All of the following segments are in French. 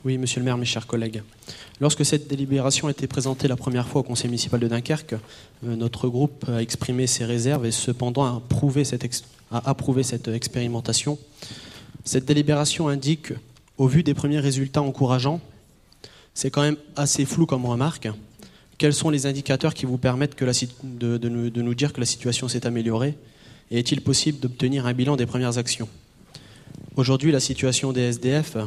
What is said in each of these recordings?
Oui, monsieur le maire, mes chers collègues. Lorsque cette délibération a été présentée la première fois au conseil municipal de Dunkerque, notre groupe a exprimé ses réserves et cependant a approuvé cette expérimentation. Cette délibération indique, au vu des premiers résultats encourageants, c'est quand même assez flou comme remarque, quels sont les indicateurs qui vous permettent de nous dire que la situation s'est améliorée et est-il possible d'obtenir un bilan des premières actions? Aujourd'hui, la situation des SDF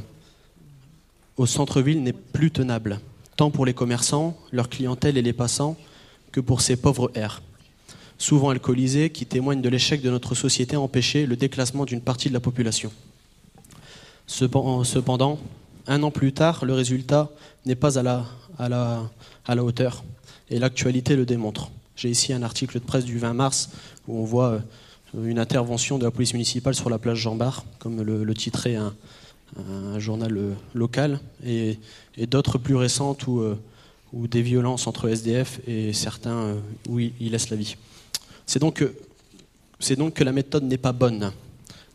au centre-ville n'est plus tenable, tant pour les commerçants, leur clientèle et les passants, que pour ces pauvres R, souvent alcoolisés, qui témoignent de l'échec de notre société à empêcher le déclassement d'une partie de la population. Cependant, un an plus tard, le résultat n'est pas à la hauteur, et l'actualité le démontre. J'ai ici un article de presse du 20 mars où on voit une intervention de la police municipale sur la place Jean-Bart, comme le titrait un journal local, et d'autres plus récentes où des violences entre SDF et certains où ils laissent la vie. C'est donc que la méthode n'est pas bonne.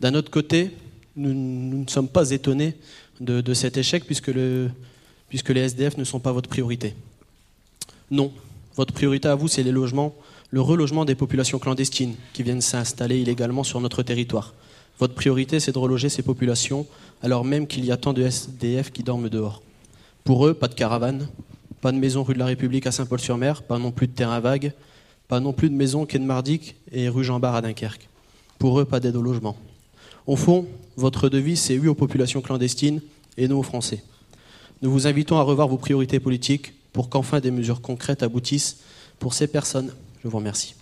D'un autre côté, nous ne sommes pas étonnés de cet échec puisque les SDF ne sont pas votre priorité. Non, votre priorité à vous, c'est les logements, le relogement des populations clandestines qui viennent s'installer illégalement sur notre territoire. Votre priorité, c'est de reloger ces populations, alors même qu'il y a tant de SDF qui dorment dehors. Pour eux, pas de caravane, pas de maison rue de la République à Saint-Paul-sur-Mer, pas non plus de terrain vague, pas non plus de maison quai de Mardic et rue Jean-Bart à Dunkerque. Pour eux, pas d'aide au logement. Au fond, votre devise, c'est oui aux populations clandestines et non aux Français. Nous vous invitons à revoir vos priorités politiques pour qu'enfin des mesures concrètes aboutissent pour ces personnes. Je vous remercie.